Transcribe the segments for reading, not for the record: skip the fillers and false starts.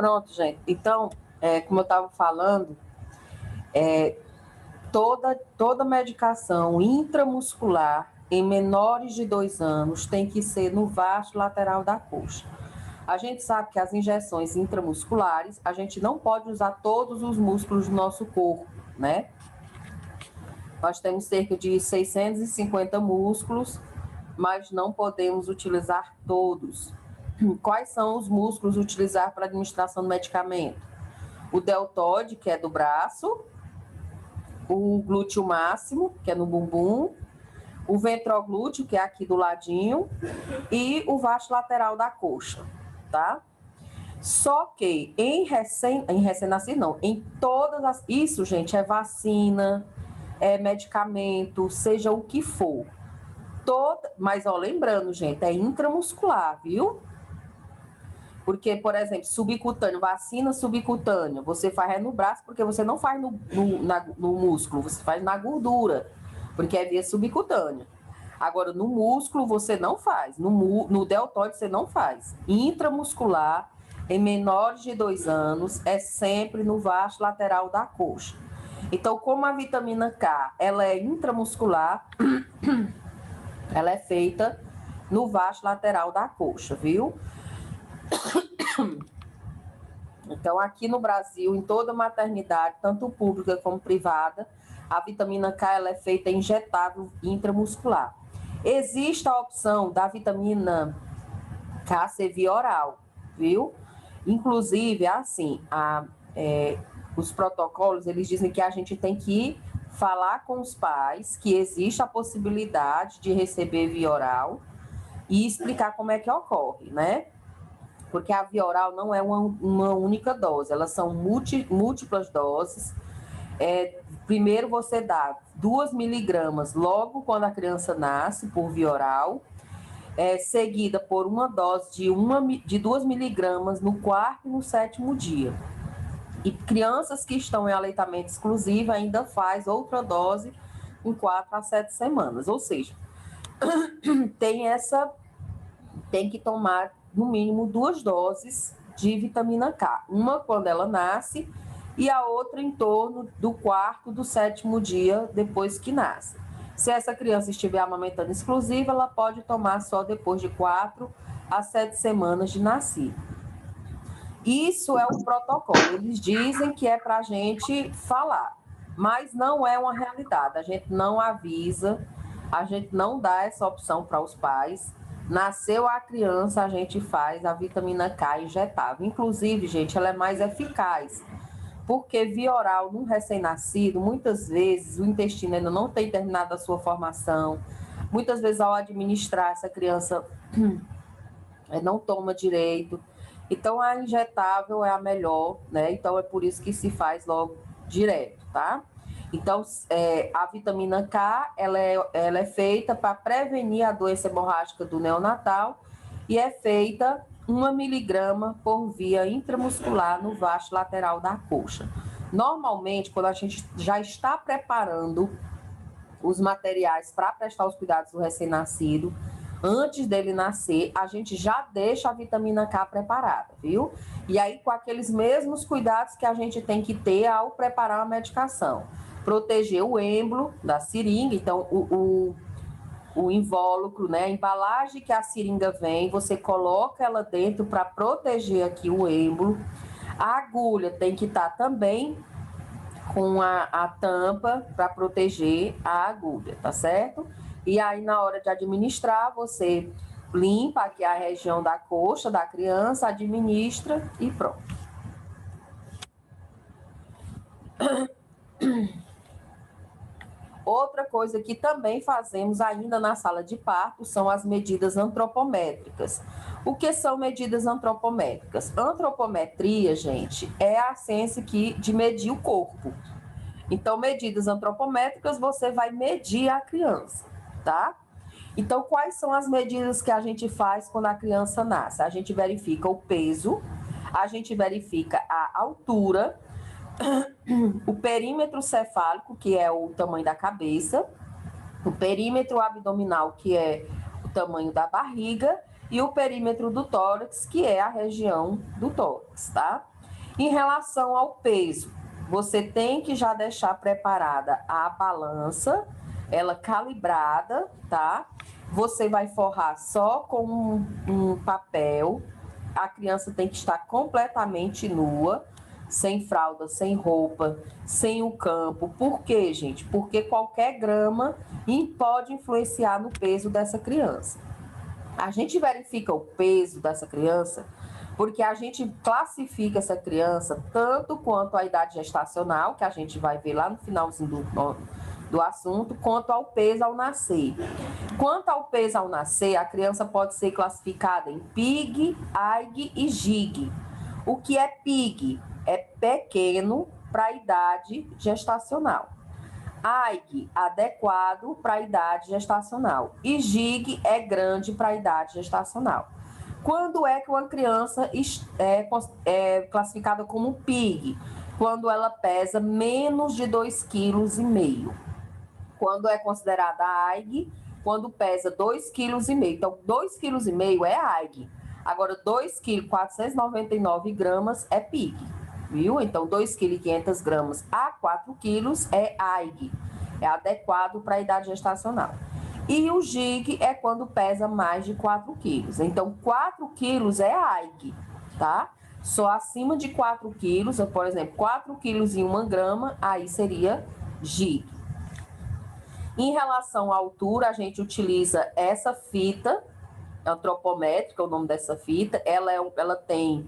Pronto, gente. Então, como eu estava falando, toda medicação intramuscular em menores de 2 anos tem que ser no vasto lateral da coxa. A gente sabe que as injeções intramusculares, a gente não pode usar todos os músculos do nosso corpo, né? Nós temos cerca de 650 músculos, mas não podemos utilizar todos. Quais são os músculos utilizados para administração do medicamento? O deltoide, que é do braço, o glúteo máximo, que é no bumbum, o ventroglúteo, que é aqui do ladinho, e o vasto lateral da coxa, tá? Só que em recém-nascido, não, em todas as... Isso, gente, é vacina, é medicamento, seja o que for. Mas, ó, lembrando, gente, é intramuscular, viu? Porque, por exemplo, subcutâneo, vacina subcutânea, você faz no braço, porque você não faz no músculo, você faz na gordura, porque é via subcutânea. Agora, no músculo, você não faz, no deltoide, você não faz. Intramuscular, em menores de 2 anos, é sempre no vasto lateral da coxa. Então, como a vitamina K, ela é intramuscular, ela é feita no vasto lateral da coxa, viu? Então, aqui no Brasil, em toda maternidade, tanto pública como privada, a vitamina K ela é feita injetável intramuscular. Existe a opção da vitamina K ser via oral, viu? Inclusive, assim, os protocolos, eles dizem que a gente tem que falar com os pais que existe a possibilidade de receber via oral e explicar como é que ocorre, né? Porque a via oral não é uma única dose, elas são múltiplas doses. Primeiro você dá 2 miligramas logo quando a criança nasce, por via oral, seguida por uma dose de 2 miligramas no 4º e no 7º dia. E crianças que estão em aleitamento exclusivo ainda faz outra dose em 4 a 7 semanas. Ou seja, tem que tomar no mínimo 2 doses de vitamina K. Uma quando ela nasce e a outra em torno do 4º, do 7º dia depois que nasce. Se essa criança estiver amamentando exclusiva, ela pode tomar só depois de 4 a 7 semanas de nascido. Isso é o protocolo. Eles dizem que é para a gente falar, mas não é uma realidade. A gente não avisa, a gente não dá essa opção para os pais. Nasceu a criança, a gente faz a vitamina K injetável. Inclusive, gente, ela é mais eficaz, porque via oral, num recém-nascido, muitas vezes o intestino ainda não tem terminado a sua formação. Muitas vezes, ao administrar, essa criança não toma direito. Então, a injetável é a melhor, né? Então, é por isso que se faz logo direto, tá? Então, a vitamina K, ela é feita para prevenir a doença hemorrágica do neonatal e é feita 1 miligrama por via intramuscular no vasto lateral da coxa. Normalmente, quando a gente já está preparando os materiais para prestar os cuidados do recém-nascido, antes dele nascer, a gente já deixa a vitamina K preparada, viu? E aí, com aqueles mesmos cuidados que a gente tem que ter ao preparar a medicação. Proteger o êmbolo da seringa, então o invólucro, né? A embalagem que a seringa vem, você coloca ela dentro para proteger aqui o êmbolo. A agulha tem que estar também com a tampa para proteger a agulha, tá certo? E aí, na hora de administrar, você limpa aqui a região da coxa da criança, administra e pronto. Outra coisa que também fazemos ainda na sala de parto são as medidas antropométricas. O que são medidas antropométricas? Antropometria, gente, é a ciência de medir o corpo. Então, medidas antropométricas, você vai medir a criança, tá? Então, quais são as medidas que a gente faz quando a criança nasce? A gente verifica o peso, a gente verifica a altura, o perímetro cefálico, que é o tamanho da cabeça, o perímetro abdominal, que é o tamanho da barriga, e o perímetro do tórax, que é a região do tórax, tá? Em relação ao peso, você tem que já deixar preparada a balança, ela calibrada, tá? Você vai forrar só com um papel. A criança tem que estar completamente nua, sem fralda, sem roupa, sem o campo. Por quê, gente? Porque qualquer grama pode influenciar no peso dessa criança. A gente verifica o peso dessa criança porque a gente classifica essa criança tanto quanto a idade gestacional, que a gente vai ver lá no finalzinho do assunto, quanto ao peso ao nascer. Quanto ao peso ao nascer, a criança pode ser classificada em PIG, AIG e GIG. O que é PIG? É pequeno para a idade gestacional. AIG, adequado para a idade gestacional. E GIG é grande para a idade gestacional. Quando é que uma criança é classificada como PIG? Quando ela pesa menos de 2,5 kg. Quando é considerada AIG? Quando pesa 2,5 kg. Então, 2,5 kg é AIG. Agora, 2,499 kg é PIG. Viu? Então, 2,500 kg a 4 kg é AIG. É adequado para a idade gestacional. E o GIG é quando pesa mais de 4 quilos. Então, 4 quilos é AIG, tá? Só acima de 4 quilos, por exemplo, 4 quilos e 1 grama, aí seria GIG. Em relação à altura, a gente utiliza essa fita antropométrica, o nome dessa fita. Ela tem...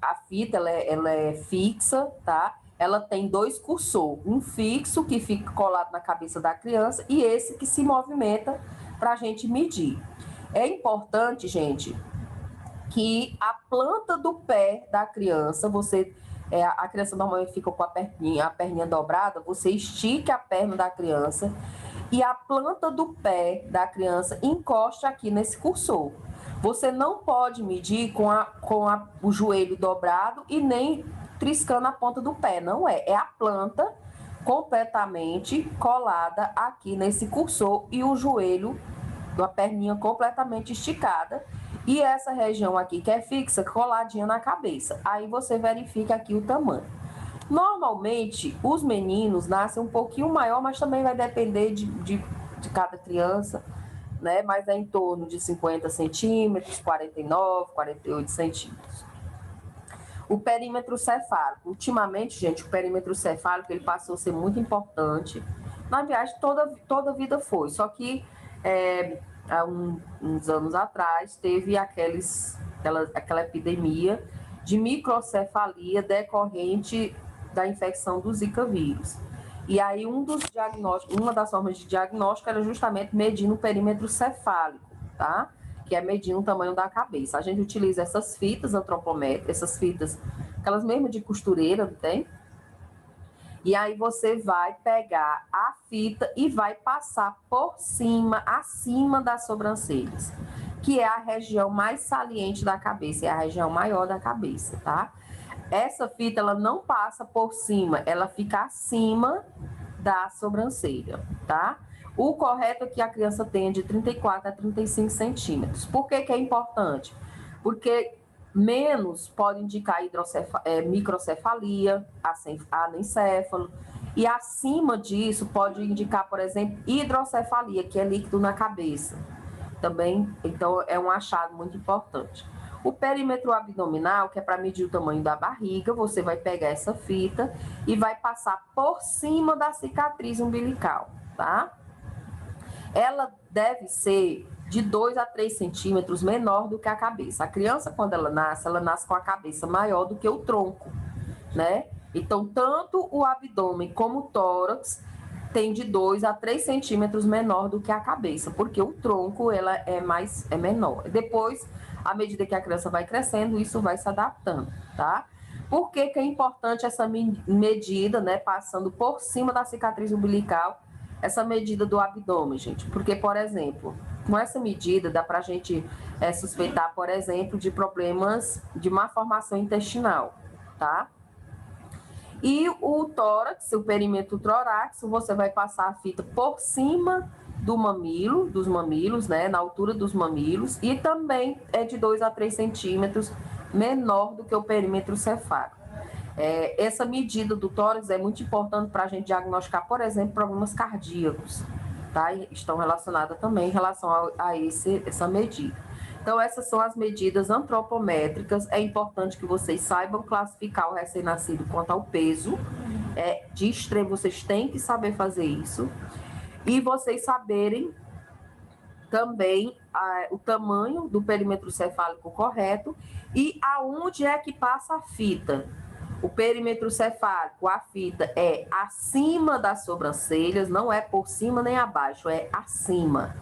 a fita, ela é fixa, tá? Ela tem 2 cursor, um fixo que fica colado na cabeça da criança e esse que se movimenta para a gente medir. É importante, gente, que a planta do pé da criança, a criança normalmente fica com a perninha dobrada, você estica a perna da criança e a planta do pé da criança encosta aqui nesse cursor. Você não pode medir com o joelho dobrado e nem triscando a ponta do pé, não é. É a planta completamente colada aqui nesse cursor e o joelho da perninha completamente esticada. E essa região aqui que é fixa, coladinha na cabeça. Aí você verifica aqui o tamanho. Normalmente, os meninos nascem um pouquinho maior, mas também vai depender de cada criança, né? Mas é em torno de 50 centímetros, 49, 48 centímetros. O perímetro cefálico. Ultimamente, gente, o perímetro cefálico ele passou a ser muito importante. Na viagem, toda a vida foi. Só que, há uns anos atrás, teve aquela epidemia de microcefalia decorrente da infecção do Zika vírus. E aí, uma das formas de diagnóstico era justamente medindo o perímetro cefálico, tá? Que é medindo o tamanho da cabeça. A gente utiliza essas fitas antropométricas, essas fitas, aquelas mesmo de costureira, não tem? E aí você vai pegar a fita e vai passar por cima, acima das sobrancelhas, que é a região mais saliente da cabeça, é a região maior da cabeça, tá? Essa fita, ela não passa por cima, ela fica acima da sobrancelha, tá? O correto é que a criança tenha de 34 a 35 centímetros. Por que é importante? Porque menos pode indicar microcefalia, anencéfalo, e acima disso pode indicar, por exemplo, hidrocefalia, que é líquido na cabeça. Também, então, é um achado muito importante. O perímetro abdominal, que é para medir o tamanho da barriga, você vai pegar essa fita e vai passar por cima da cicatriz umbilical, tá? Ela deve ser de 2 a 3 centímetros menor do que a cabeça. A criança, quando ela nasce com a cabeça maior do que o tronco, né? Então, tanto o abdômen como o tórax tem de 2 a 3 centímetros menor do que a cabeça, porque o tronco ela é menor. Depois, à medida que a criança vai crescendo, isso vai se adaptando, tá? Por que é importante essa medida, né? Passando por cima da cicatriz umbilical, essa medida do abdômen, gente? Porque, por exemplo, com essa medida dá para a gente suspeitar, por exemplo, de problemas de má formação intestinal, tá? E o tórax, o perímetro torácico, você vai passar a fita por cima dos mamilos, né? Na altura dos mamilos, e também é de 2 a 3 centímetros menor do que o perímetro cefálico. Essa medida do tórax é muito importante para a gente diagnosticar, por exemplo, problemas cardíacos, tá? E estão relacionadas também em relação a essa medida. Então, essas são as medidas antropométricas. É importante que vocês saibam classificar o recém-nascido quanto ao peso. De extremo, vocês têm que saber fazer isso. E vocês saberem também o tamanho do perímetro cefálico correto e aonde é que passa a fita. O perímetro cefálico, a fita é acima das sobrancelhas, não é por cima nem abaixo, é acima.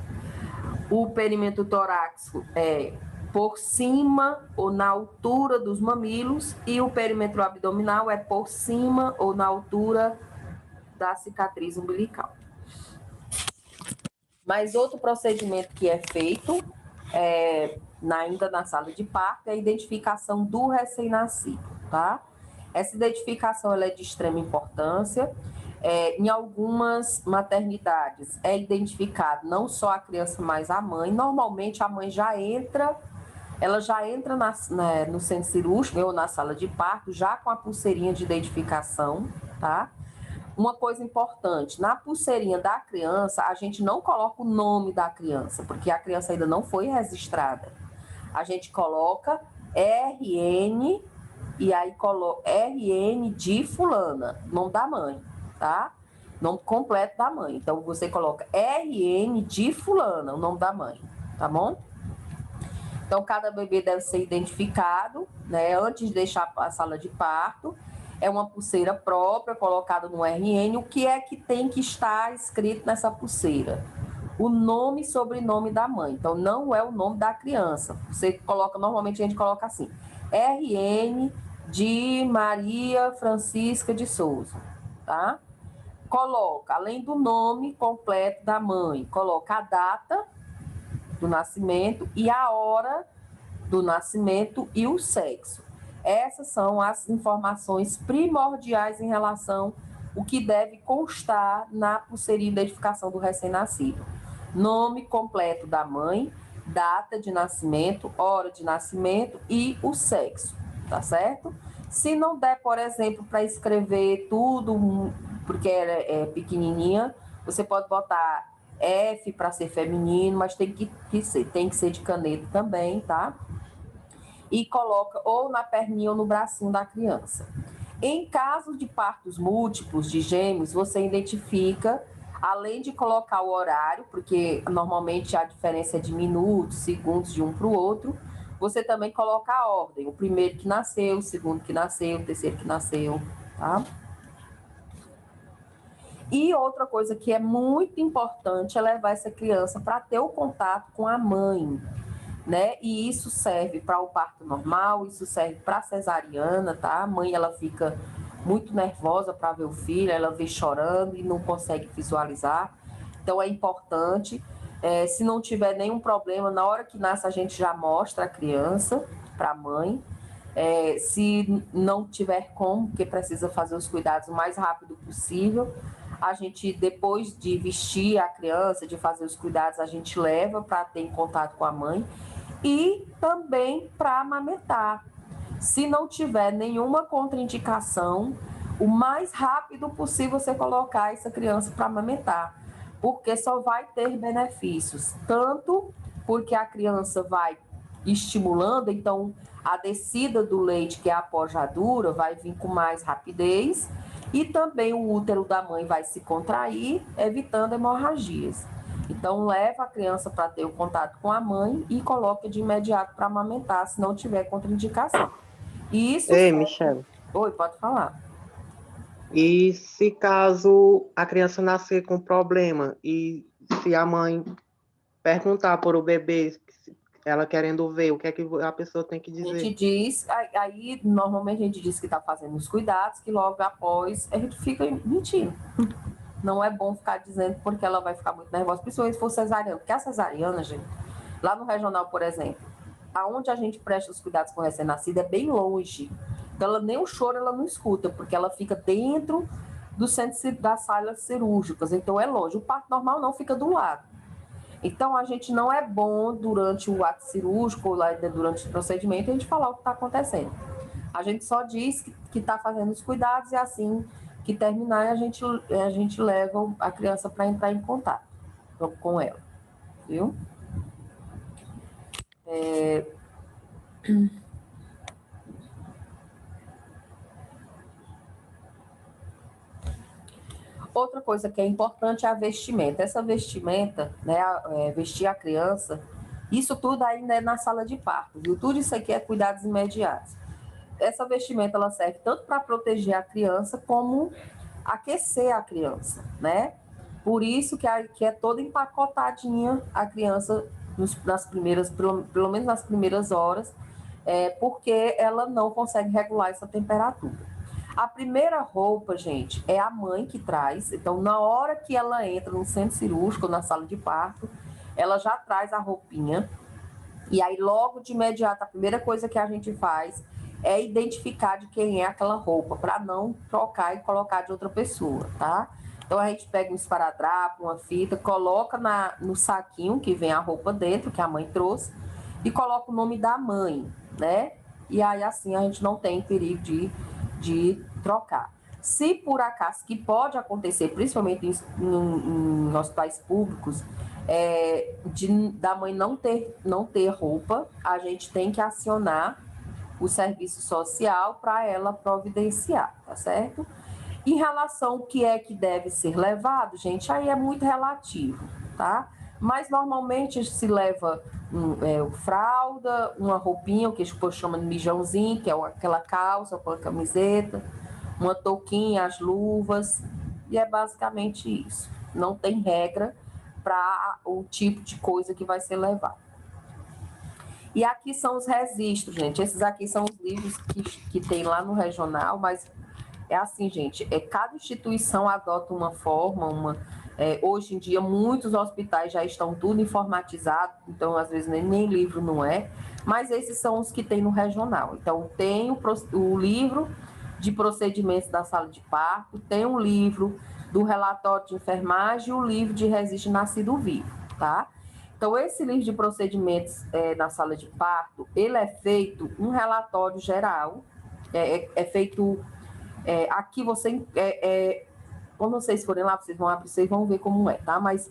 O perímetro torácico é por cima ou na altura dos mamilos e o perímetro abdominal é por cima ou na altura da cicatriz umbilical. Mas outro procedimento que é feito ainda na sala de parto é a identificação do recém-nascido, tá? Essa identificação ela é de extrema importância. Em algumas maternidades é identificado não só a criança, mas a mãe. Normalmente a mãe já entra no centro cirúrgico ou na sala de parto já com a pulseirinha de identificação, tá? Uma coisa importante, na pulseirinha da criança, a gente não coloca o nome da criança, porque a criança ainda não foi registrada. A gente coloca RN e aí coloca RN de fulana, nome da mãe, tá? Nome completo da mãe. Então, você coloca RN de fulana, o nome da mãe, tá bom? Então, cada bebê deve ser identificado, né, antes de deixar a sala de parto. É uma pulseira própria, colocada no RN. O que é que tem que estar escrito nessa pulseira? O nome e sobrenome da mãe. Então, não é o nome da criança. Você coloca, normalmente a gente coloca assim, RN de Maria Francisca de Souza, tá? Coloca, além do nome completo da mãe, coloca a data do nascimento e a hora do nascimento e o sexo. Essas são as informações primordiais em relação ao que deve constar na pulseirinha de identificação do recém-nascido. Nome completo da mãe, data de nascimento, hora de nascimento e o sexo, tá certo? Se não der, por exemplo, para escrever tudo, porque é pequenininha, você pode botar F para ser feminino, mas tem que ser de caneta também, tá? E coloca ou na perninha ou no bracinho da criança. Em caso de partos múltiplos de gêmeos, você identifica, além de colocar o horário, porque normalmente a diferença é de minutos, segundos de um para o outro, você também coloca a ordem, o primeiro que nasceu, o segundo que nasceu, o terceiro que nasceu, tá? E outra coisa que é muito importante é levar essa criança para ter o contato com a mãe, né? E isso serve para o parto normal, isso serve para a cesariana, tá? A mãe, ela fica muito nervosa para ver o filho, ela vê chorando e não consegue visualizar. Então, é importante. Se não tiver nenhum problema, na hora que nasce, a gente já mostra a criança para a mãe. Se não tiver como, porque precisa fazer os cuidados o mais rápido possível, a gente, depois de vestir a criança, de fazer os cuidados, a gente leva para ter contato com a mãe e também para amamentar. Se não tiver nenhuma contraindicação, o mais rápido possível você colocar essa criança para amamentar, porque só vai ter benefícios, tanto porque a criança vai estimulando, então a descida do leite, que é a pojadura, vai vir com mais rapidez, e também o útero da mãe vai se contrair, evitando hemorragias. Então, leva a criança para ter o contato com a mãe e coloca de imediato para amamentar, se não tiver contraindicação. E isso... Ei, Michele. Oi, pode falar. E se caso a criança nascer com problema e se a mãe perguntar por o bebê, ela querendo ver, o que é que a pessoa tem que dizer? A gente diz, aí normalmente a gente diz que está fazendo os cuidados, que logo após a gente fica mentindo. Não é bom ficar dizendo, porque ela vai ficar muito nervosa, principalmente se for cesariana. Porque a cesariana, gente, lá no regional, por exemplo, aonde a gente presta os cuidados com o recém-nascido é bem longe. Então, ela, nem o choro ela não escuta, porque ela fica dentro do centro das salas cirúrgicas. Então, é longe. O parto normal não fica do lado. Então, a gente não é bom durante o ato cirúrgico ou lá durante o procedimento a gente falar o que está acontecendo. A gente só diz que está fazendo os cuidados e assim que terminar a gente leva a criança para entrar em contato com ela, viu? Outra coisa que é importante é a vestimenta. Essa vestimenta, né, vestir a criança, isso tudo ainda é na sala de parto, viu? Tudo isso aqui é cuidados imediatos. Essa vestimenta, ela serve tanto para proteger a criança, como aquecer a criança, né? Por isso que é toda empacotadinha a criança nas primeiras, pelo menos nas primeiras horas, porque ela não consegue regular essa temperatura. A primeira roupa, gente, é a mãe que traz. Então, na hora que ela entra no centro cirúrgico, na sala de parto, ela já traz a roupinha. E aí, logo de imediato, a primeira coisa que a gente faz é identificar de quem é aquela roupa, para não trocar e colocar de outra pessoa, tá? Então, a gente pega um esparadrapo, uma fita, coloca no saquinho que vem a roupa dentro, que a mãe trouxe, e coloca o nome da mãe, né? E aí, assim, a gente não tem perigo de trocar. Se por acaso, que pode acontecer, principalmente em hospitais públicos, da mãe não ter roupa, a gente tem que acionar o serviço social para ela providenciar, tá certo? Em relação ao que é que deve ser levado, gente, aí é muito relativo, tá? Mas normalmente se leva fralda, uma roupinha, o que a gente chama de mijãozinho, que é aquela calça com a camiseta, uma touquinha, as luvas, e é basicamente isso. Não tem regra para o tipo de coisa que vai ser levado. E aqui são os registros, gente. Esses aqui são os livros que tem lá no regional, mas é assim, gente, cada instituição adota uma forma, hoje em dia muitos hospitais já estão tudo informatizado, então às vezes nem livro não é, mas esses são os que tem no regional. Então tem o livro de procedimentos da sala de parto, tem um livro do relatório de enfermagem e o livro de registro nascido vivo, tá? Então, esse livro de procedimentos na sala de parto, ele é feito um relatório geral, é feito... aqui você... quando vocês forem lá, vocês vão abrir, vocês vão ver como é, tá? Mas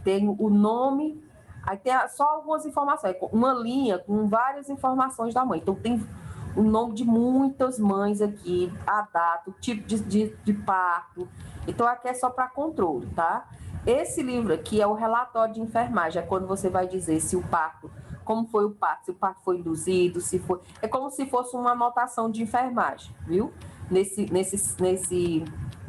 tem o nome, aí tem só algumas informações, uma linha com várias informações da mãe. Então, tem o nome de muitas mães aqui, a data, o tipo de parto. Então, aqui é só para controle, tá? Esse livro aqui é o relatório de enfermagem, é quando você vai dizer se o parto, como foi o parto, se o parto foi induzido, se foi... É como se fosse uma anotação de enfermagem, viu? Nesse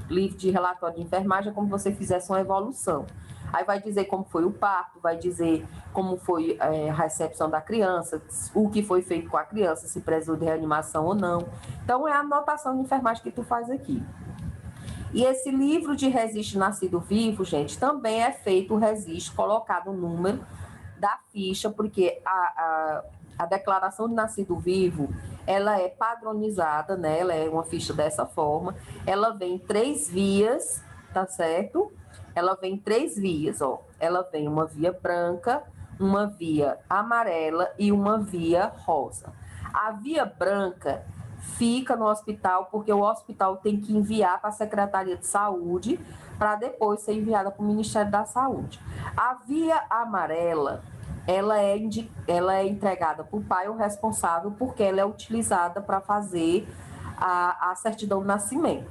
livro de relatório de enfermagem é como se você fizesse uma evolução. Aí vai dizer como foi o parto, vai dizer como foi a recepção da criança, o que foi feito com a criança, se precisou de reanimação ou não. Então, é a anotação de enfermagem que tu faz aqui. E esse livro de registro nascido vivo, gente, também é feito o registro, colocado o número da ficha, porque a declaração de nascido vivo, ela é padronizada, né? Ela é uma ficha dessa forma. Ela vem em 3 vias, tá certo? Ela vem em 3 vias, ó. Ela vem uma via branca, uma via amarela e uma via rosa. A via branca fica no hospital, porque o hospital tem que enviar para a Secretaria de Saúde, para depois ser enviada para o Ministério da Saúde. A via amarela, ela é entregada para o pai ou responsável, porque ela é utilizada para fazer a certidão de nascimento.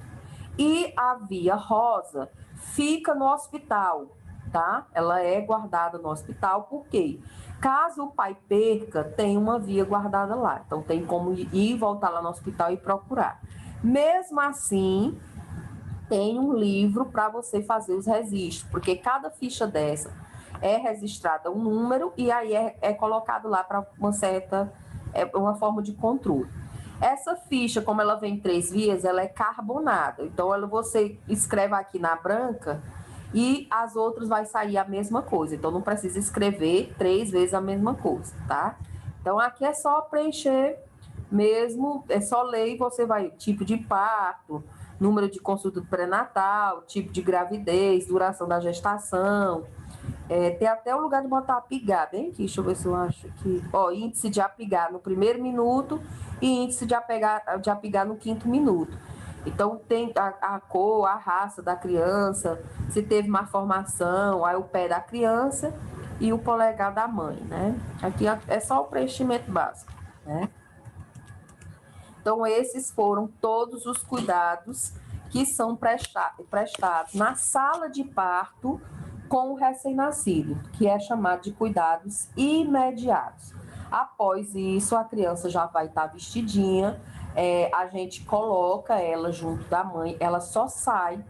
E a via rosa fica no hospital, tá? Ela é guardada no hospital, por quê? Caso o pai perca, tem uma via guardada lá. Então, tem como ir e voltar lá no hospital e procurar. Mesmo assim, tem um livro para você fazer os registros, porque cada ficha dessa é registrada um número e aí é colocado lá para uma forma de controle. Essa ficha, como ela vem em 3 vias, ela é carbonada. Então, você escreve aqui na branca e as outras vai sair a mesma coisa. Então, não precisa escrever 3 vezes a mesma coisa, tá? Então, aqui é só preencher mesmo, é só ler e você vai, tipo de parto, número de consulta pré-natal, tipo de gravidez, duração da gestação, Tem até o lugar de botar apigar, bem aqui, deixa eu ver se eu acho aqui. Ó, índice de apigar no primeiro minuto e índice de apigar no quinto minuto. Então, tem a cor, a raça da criança, se teve malformação, aí o pé da criança e o polegar da mãe, né? Aqui é só o preenchimento básico, né? Então, esses foram todos os cuidados que são prestados na sala de parto com o recém-nascido, que é chamado de cuidados imediatos. Após isso, a criança já vai estar vestidinha, a gente coloca ela junto da mãe, ela só sai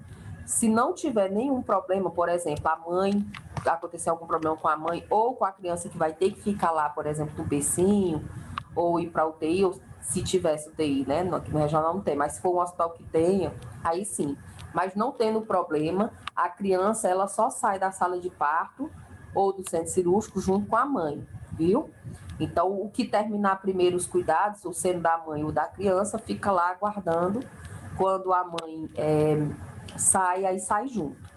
se não tiver nenhum problema, por exemplo, a mãe, acontecer algum problema com a mãe ou com a criança que vai ter que ficar lá, por exemplo, no bercinho, ou ir para UTI, ou se tivesse UTI, né? Aqui no regional não tem, mas se for um hospital que tenha, aí sim. Mas não tendo problema, a criança ela só sai da sala de parto ou do centro cirúrgico junto com a mãe, viu? Então, o que terminar primeiro os cuidados, ou sendo da mãe ou da criança, fica lá aguardando quando a mãe sai, aí sai junto.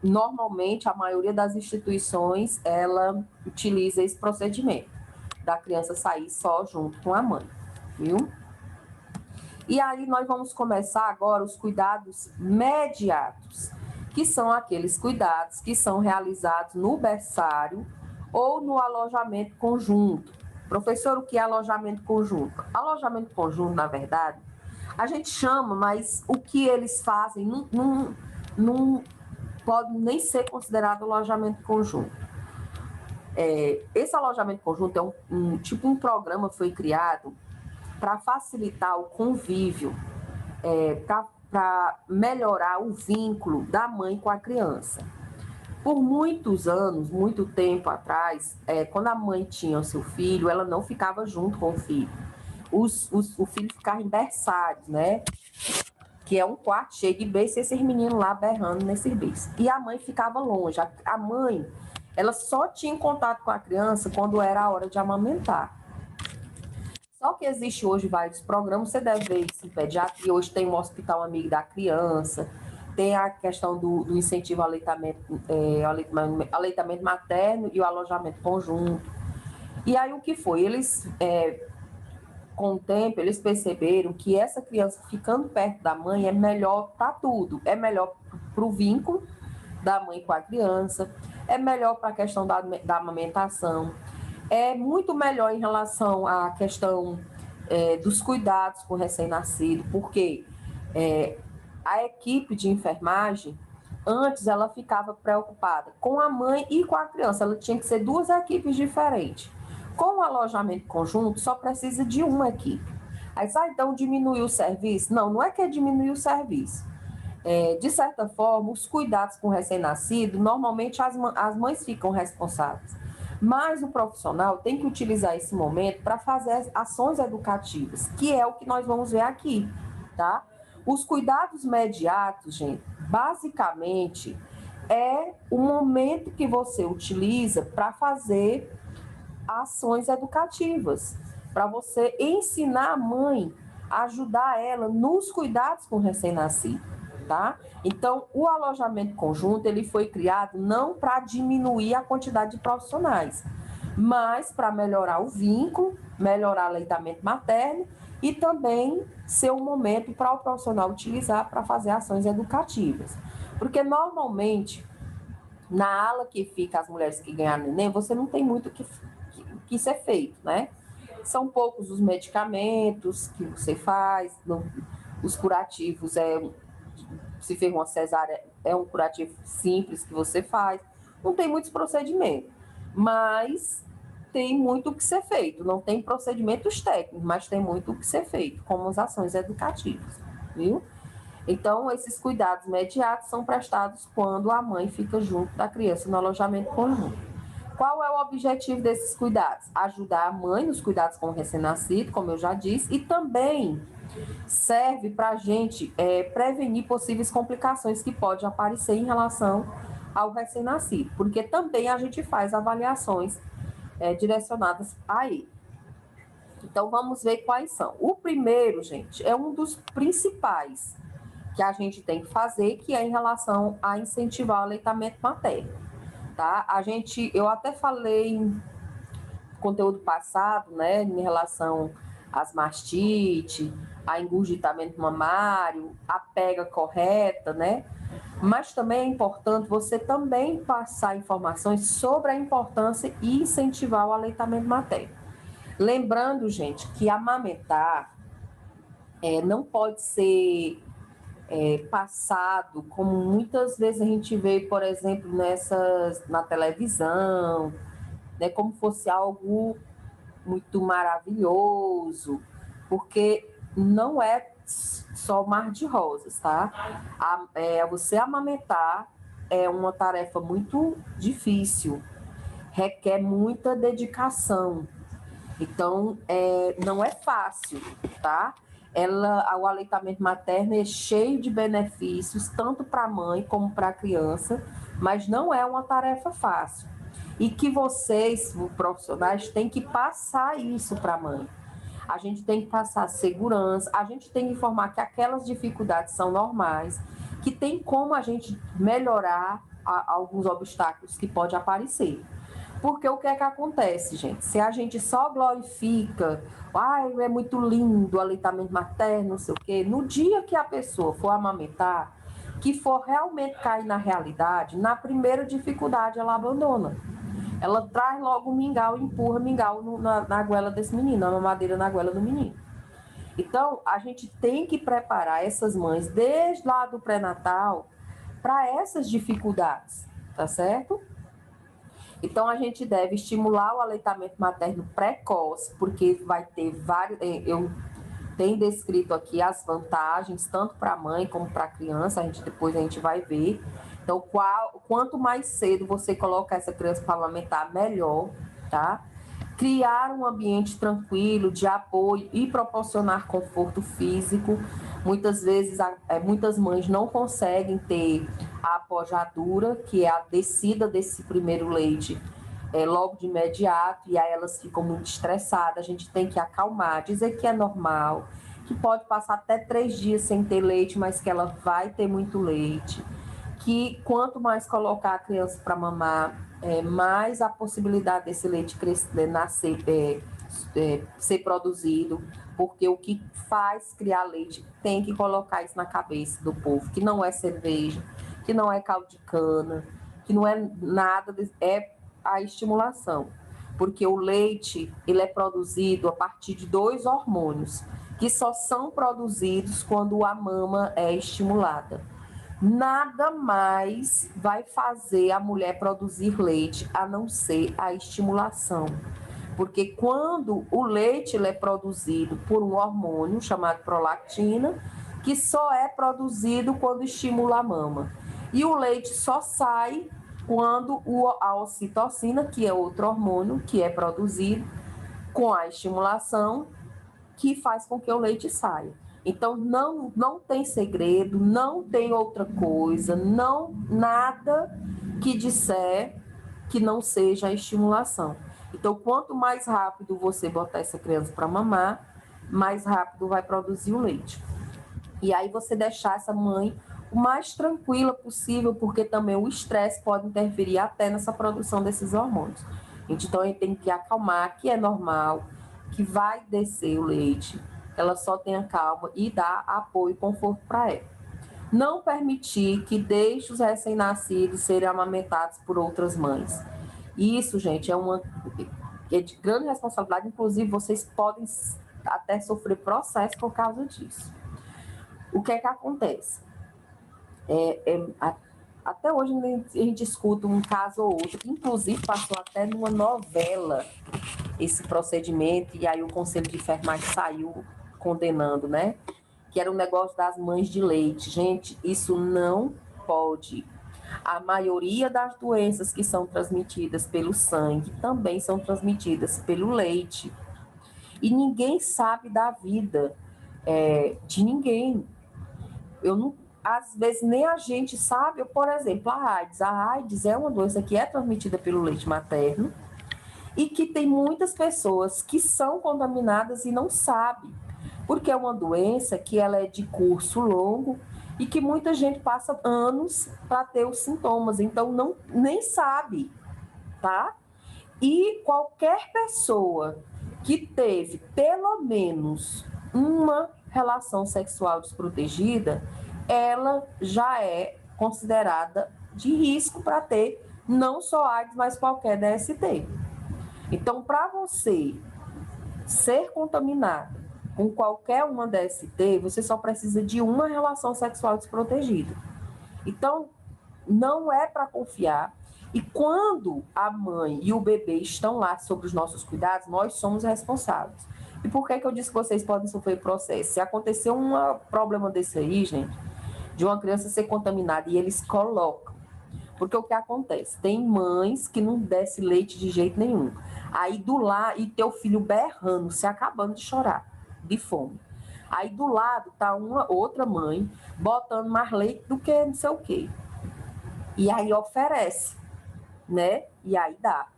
Normalmente, a maioria das instituições, ela utiliza esse procedimento, da criança sair só junto com a mãe, viu? E aí nós vamos começar agora os cuidados mediatos, que são aqueles cuidados que são realizados no berçário ou no alojamento conjunto. Professor, o que é alojamento conjunto? Alojamento conjunto, na verdade, a gente chama, mas o que eles fazem não pode nem ser considerado alojamento conjunto. Esse alojamento conjunto é um programa que foi criado para facilitar o convívio, para melhorar o vínculo da mãe com a criança. Por muitos anos, muito tempo atrás, quando a mãe tinha o seu filho, ela não ficava junto com o filho. O filho ficava em berçários, né? Que é um quarto cheio de berço, e esses meninos lá berrando nesses berços. E a mãe ficava longe. A mãe, ela só tinha contato com a criança quando era a hora de amamentar. Só que existe hoje vários programas, você deve ver isso em pediatria, hoje tem um hospital amigo da criança, tem a questão do incentivo ao aleitamento materno e o alojamento conjunto. E aí o que foi? Eles, com o tempo, eles perceberam que essa criança ficando perto da mãe é melhor para tudo. É melhor para o vínculo da mãe com a criança, é melhor para a questão da amamentação, é muito melhor em relação à questão dos cuidados com o recém-nascido, porque a equipe de enfermagem, antes ela ficava preocupada com a mãe e com a criança, ela tinha que ser duas equipes diferentes. Com o alojamento conjunto, só precisa de uma equipe. Aí, então, diminuir o serviço? Não, não é que é diminuir o serviço. De certa forma, os cuidados com o recém-nascido, normalmente as mães ficam responsáveis. Mas o profissional tem que utilizar esse momento para fazer ações educativas, que é o que nós vamos ver aqui, tá? Os cuidados mediatos, gente, basicamente, é o momento que você utiliza para fazer ações educativas, para você ensinar a mãe, ajudar ela nos cuidados com o recém-nascido, tá? Então, o alojamento conjunto, ele foi criado não para diminuir a quantidade de profissionais, mas para melhorar o vínculo, melhorar o aleitamento materno e também ser um momento para o profissional utilizar para fazer ações educativas. Porque, normalmente, na ala que fica as mulheres que ganharam neném, você não tem muito que ser feito, né? São poucos os medicamentos que você faz, os curativos, se fez uma cesárea, é um curativo simples que você faz, não tem muitos procedimentos, mas tem muito o que ser feito, não tem procedimentos técnicos, mas tem muito o que ser feito, como as ações educativas, viu? Então, esses cuidados imediatos são prestados quando a mãe fica junto da criança no alojamento conjunto. Qual é o objetivo desses cuidados? Ajudar a mãe nos cuidados com o recém-nascido, como eu já disse, e também serve para a gente prevenir possíveis complicações que podem aparecer em relação ao recém-nascido, porque também a gente faz avaliações direcionadas a ele. Então, vamos ver quais são. O primeiro, gente, é um dos principais que a gente tem que fazer, que é em relação a incentivar o aleitamento materno. tá? Eu até falei em conteúdo passado, né, em relação às mastite, a engurgitamento mamário, a pega correta, né? Mas também é importante você também passar informações sobre a importância e incentivar o aleitamento materno. Lembrando, gente, que amamentar não pode ser passado, como muitas vezes a gente vê, por exemplo, na televisão, né, como fosse algo muito maravilhoso, porque não é só mar de rosas, tá? Você amamentar é uma tarefa muito difícil, requer muita dedicação. Então, não é fácil, tá? O aleitamento materno é cheio de benefícios, tanto para a mãe como para a criança, mas não é uma tarefa fácil. E que vocês, profissionais, têm que passar isso para a mãe. A gente tem que passar segurança, a gente tem que informar que aquelas dificuldades são normais, que tem como a gente melhorar alguns obstáculos que podem aparecer. Porque o que é que acontece, gente? Se a gente só glorifica, é muito lindo o aleitamento materno, não sei o quê, no dia que a pessoa for amamentar, que for realmente cair na realidade, na primeira dificuldade ela abandona. Ela traz logo o mingau e empurra o mingau na goela desse menino, a mamadeira na goela do menino. Então, a gente tem que preparar essas mães desde lá do pré-natal para essas dificuldades, tá certo? Então, a gente deve estimular o aleitamento materno precoce, porque vai ter vários... Eu tenho descrito aqui as vantagens, tanto para a mãe como para a criança, depois a gente vai ver. Então, quanto mais cedo você colocar essa criança para amamentar, melhor, tá? Criar um ambiente tranquilo, de apoio e proporcionar conforto físico. Muitas vezes, muitas mães não conseguem ter a apojadura, que é a descida desse primeiro leite, logo de imediato, e aí elas ficam muito estressadas. A gente tem que acalmar, dizer que é normal, que pode passar até 3 dias sem ter leite, mas que ela vai ter muito leite. Que quanto mais colocar a criança para mamar, mais a possibilidade desse leite crescer, nascer, ser produzido, porque o que faz criar leite tem que colocar isso na cabeça do povo, que não é cerveja, que não é caldo de cana, que não é nada, é a estimulação, porque o leite ele é produzido a partir de 2 hormônios, que só são produzidos quando a mama é estimulada. Nada mais vai fazer a mulher produzir leite a não ser a estimulação. Porque quando o leite ele é produzido por um hormônio chamado prolactina, que só é produzido quando estimula a mama. E o leite só sai quando a ocitocina, que é outro hormônio que é produzido com a estimulação, que faz com que o leite saia. Então, não tem segredo, não tem outra coisa, nada que disser que não seja a estimulação. Então, quanto mais rápido você botar essa criança para mamar, mais rápido vai produzir o leite. E aí você deixar essa mãe o mais tranquila possível, porque também o estresse pode interferir até nessa produção desses hormônios. Então, a gente tem que acalmar, que é normal, que vai descer o leite, ela só tenha calma e dar apoio e conforto para ela. Não permitir que deixe os recém-nascidos serem amamentados por outras mães. Isso, gente, é de grande responsabilidade, inclusive vocês podem até sofrer processo por causa disso. O que é que acontece? Até hoje a gente escuta um caso ou outro, que inclusive passou até numa novela esse procedimento, e aí o Conselho de Enfermagem saiu condenando, né? Que era um negócio das mães de leite. Gente, isso não pode. A maioria das doenças que são transmitidas pelo sangue também são transmitidas pelo leite. E ninguém sabe da vida de ninguém. Às vezes nem a gente sabe, por exemplo, a AIDS é uma doença que é transmitida pelo leite materno e que tem muitas pessoas que são contaminadas e não sabem, porque é uma doença que ela é de curso longo e que muita gente passa anos para ter os sintomas, então nem sabe, tá? E qualquer pessoa que teve pelo menos uma relação sexual desprotegida, ela já é considerada de risco para ter não só AIDS, mas qualquer DST. Então, para você ser contaminado com qualquer uma DST, você só precisa de uma relação sexual desprotegida. Então, não é para confiar. E quando a mãe e o bebê estão lá sob os nossos cuidados, nós somos responsáveis. E por que eu disse que vocês podem sofrer processo? Se acontecer um problema desse aí, gente, de uma criança ser contaminada e eles colocam. Porque o que acontece? Tem mães que não descem leite de jeito nenhum. Aí do lado, e teu filho berrando, se acabando de chorar, de fome. Aí do lado tá uma outra mãe botando mais leite do que não sei o quê. E aí oferece, né? E aí dá.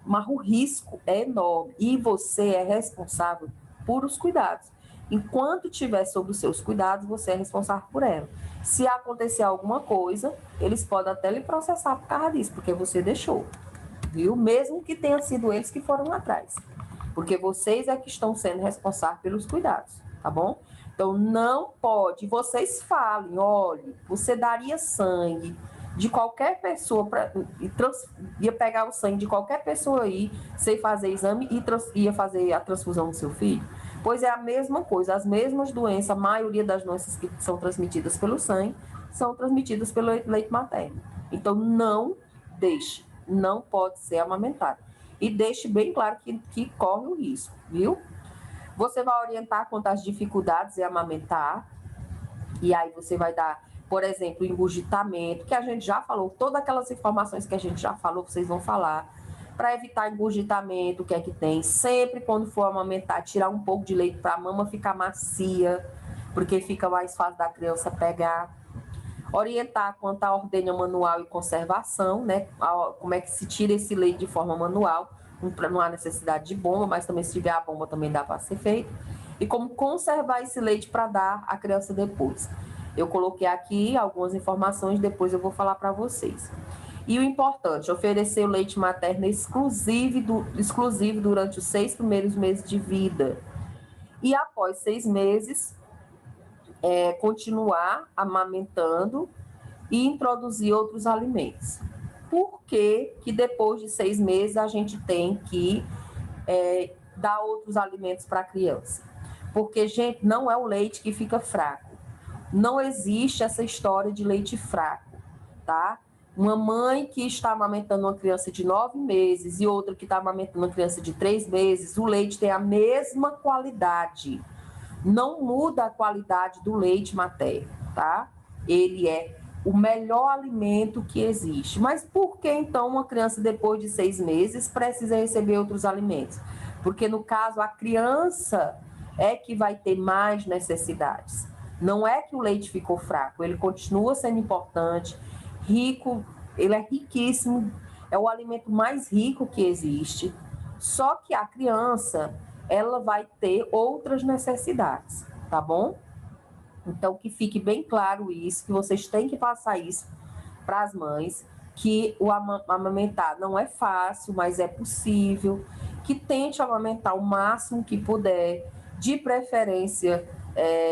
Mas o risco é enorme. E você é responsável por os cuidados. Enquanto estiver sob os seus cuidados, você é responsável por ela. Se acontecer alguma coisa, eles podem até lhe processar por causa disso, porque você deixou. Viu? Mesmo que tenha sido eles que foram atrás. Porque vocês é que estão sendo responsáveis pelos cuidados, tá bom? Então, não pode. Vocês falem, olha, você daria sangue de qualquer pessoa, ia pegar o sangue de qualquer pessoa aí, sem fazer exame, e ia fazer a transfusão do seu filho? Pois é a mesma coisa, as mesmas doenças, a maioria das doenças que são transmitidas pelo sangue, são transmitidas pelo leite materno. Então, não deixe, não pode ser amamentado. E deixe bem claro que corre o risco, viu? Você vai orientar quanto às dificuldades em amamentar, e aí você vai dar, por exemplo, engurgitamento, que a gente já falou, todas aquelas informações que a gente já falou, vocês vão falar, para evitar engurgitamento, o que é que tem? Sempre quando for amamentar, tirar um pouco de leite para a mama ficar macia, porque fica mais fácil da criança pegar. Orientar quanto à ordenha manual e conservação, né? Como é que se tira esse leite de forma manual, não há necessidade de bomba, mas também se tiver a bomba também dá para ser feito. E como conservar esse leite para dar à criança depois. Eu coloquei aqui algumas informações, depois eu vou falar para vocês. E o importante, oferecer o leite materno exclusivo durante os 6 primeiros meses de vida. E após 6 meses, continuar amamentando e introduzir outros alimentos. Por que depois de 6 meses a gente tem que dar outros alimentos para a criança? Porque, gente, não é o leite que fica fraco. Não existe essa história de leite fraco, tá? Uma mãe que está amamentando uma criança de 9 meses e outra que está amamentando uma criança de 3 meses, o leite tem a mesma qualidade. Não muda a qualidade do leite materno, tá? Ele é o melhor alimento que existe. Mas por que, então, uma criança depois de 6 meses precisa receber outros alimentos? Porque, no caso, a criança é que vai ter mais necessidades. Não é que o leite ficou fraco, ele continua sendo importante, rico, ele é riquíssimo, é o alimento mais rico que existe. Só que a criança, ela vai ter outras necessidades, tá bom? Então, que fique bem claro isso, que vocês têm que passar isso para as mães, que o amamentar não é fácil, mas é possível, que tente amamentar o máximo que puder, de preferência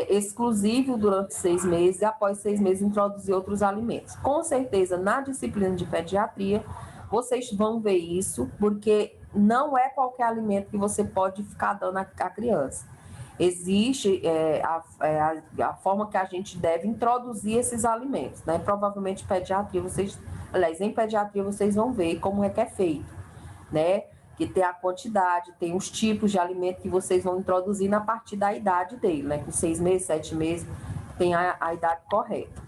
exclusivo durante 6 meses, e após 6 meses introduzir outros alimentos. Com certeza, na disciplina de pediatria, vocês vão ver isso, porque não é qualquer alimento que você pode ficar dando à criança. Existe a forma que a gente deve introduzir esses alimentos, né? Provavelmente em pediatria vocês vão ver como é que é feito, né? Que tem a quantidade, tem os tipos de alimento que vocês vão introduzir a partir da idade dele, né? Com 6 meses, 7 meses, tem a idade correta.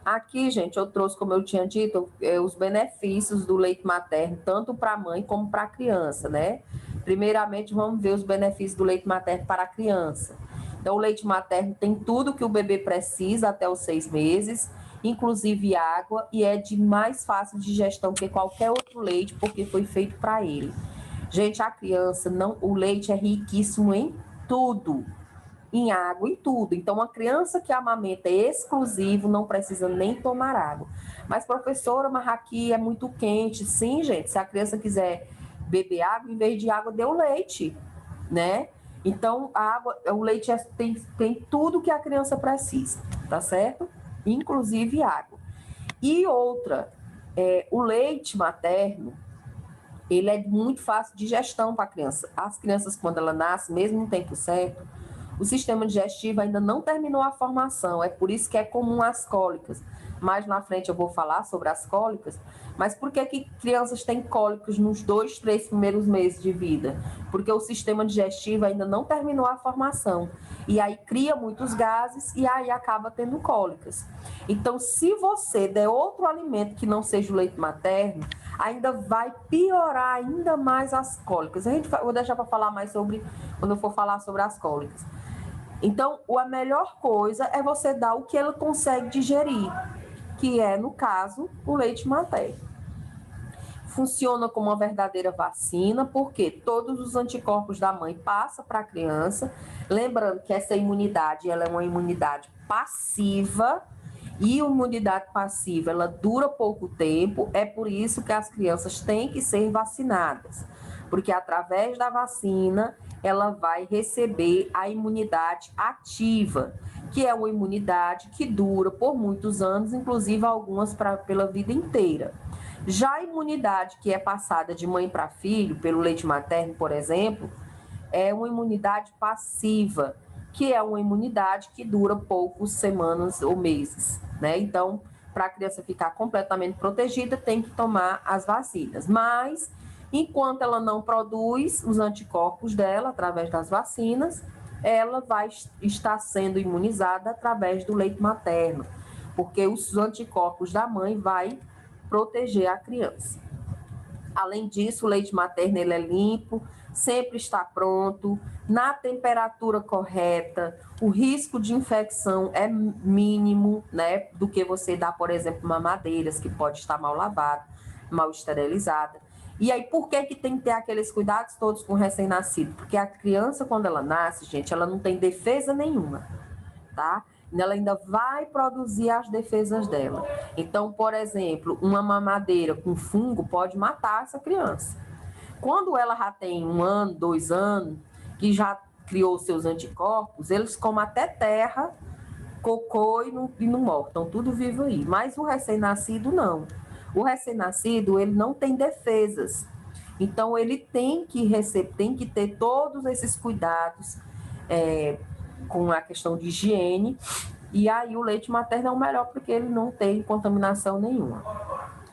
Aqui, gente, eu trouxe, como eu tinha dito, os benefícios do leite materno, tanto para a mãe como para a criança, né? Primeiramente, vamos ver os benefícios do leite materno para a criança. Então, o leite materno tem tudo que o bebê precisa até os 6 meses, inclusive água, e é de mais fácil digestão que qualquer outro leite, porque foi feito para ele. Gente, a criança, o leite é riquíssimo em tudo. em água, em tudo. Então, uma criança que amamenta exclusivo não precisa nem tomar água. Mas, professora, mas aqui é muito quente. Sim, gente, se a criança quiser beber água, em vez de água, dê o leite, né? Então, a água, o leite tem tudo que a criança precisa, tá certo? Inclusive água. E outra, o leite materno, ele é muito fácil de digestão para a criança. As crianças, quando ela nasce, mesmo no tempo certo, o sistema digestivo ainda não terminou a formação, é por isso que é comum as cólicas. Mais na frente eu vou falar sobre as cólicas, mas por que crianças têm cólicos nos 2, 3 primeiros meses de vida? Porque o sistema digestivo ainda não terminou a formação, e aí cria muitos gases e aí acaba tendo cólicas. Então, se você der outro alimento que não seja o leite materno, ainda vai piorar ainda mais as cólicas. Vou deixar para falar mais sobre, quando eu for falar sobre as cólicas. Então, a melhor coisa é você dar o que ela consegue digerir, que é, no caso, o leite materno. Funciona como uma verdadeira vacina, porque todos os anticorpos da mãe passam para a criança. Lembrando que essa imunidade, ela é uma imunidade passiva, e a imunidade passiva, ela dura pouco tempo. É por isso que as crianças têm que ser vacinadas, porque através da vacina ela vai receber a imunidade ativa, que é uma imunidade que dura por muitos anos, inclusive algumas pela vida inteira. Já a imunidade que é passada de mãe para filho, pelo leite materno, por exemplo, é uma imunidade passiva, que é uma imunidade que dura poucas semanas ou meses, né? Então, para a criança ficar completamente protegida, tem que tomar as vacinas. Mas, enquanto ela não produz os anticorpos dela, através das vacinas, ela vai estar sendo imunizada através do leite materno, porque os anticorpos da mãe vai proteger a criança. Além disso, o leite materno ele é limpo, sempre está pronto, na temperatura correta, o risco de infecção é mínimo, né, do que você dá, por exemplo, mamadeiras, que pode estar mal lavada, mal esterilizada. E aí, por que tem que ter aqueles cuidados todos com o recém-nascido? Porque a criança, quando ela nasce, gente, ela não tem defesa nenhuma, tá? Ela ainda vai produzir as defesas dela. Então, por exemplo, uma mamadeira com fungo pode matar essa criança. Quando ela já tem 1 ano, 2 anos, que já criou seus anticorpos, eles comem até terra, cocô e não morrem. Estão tudo vivo aí. Mas o recém-nascido, não. O recém-nascido, ele não tem defesas. Então, ele tem que ter todos esses cuidados, com a questão de higiene, e aí o leite materno é o melhor porque ele não tem contaminação nenhuma.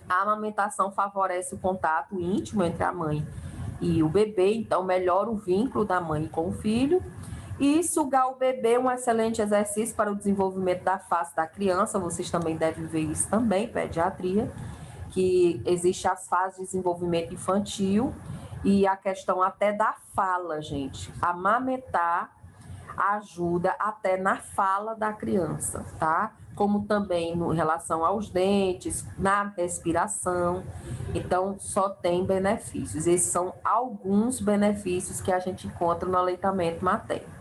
A amamentação favorece o contato íntimo entre a mãe e o bebê, então melhora o vínculo da mãe com o filho. E sugar o bebê é um excelente exercício para o desenvolvimento da face da criança. Vocês também devem ver isso também, pediatria, que existe as fases de desenvolvimento infantil e a questão até da fala, gente. Amamentar ajuda até na fala da criança, tá? Como também em relação aos dentes, na respiração. Então, só tem benefícios. Esses são alguns benefícios que a gente encontra no aleitamento materno.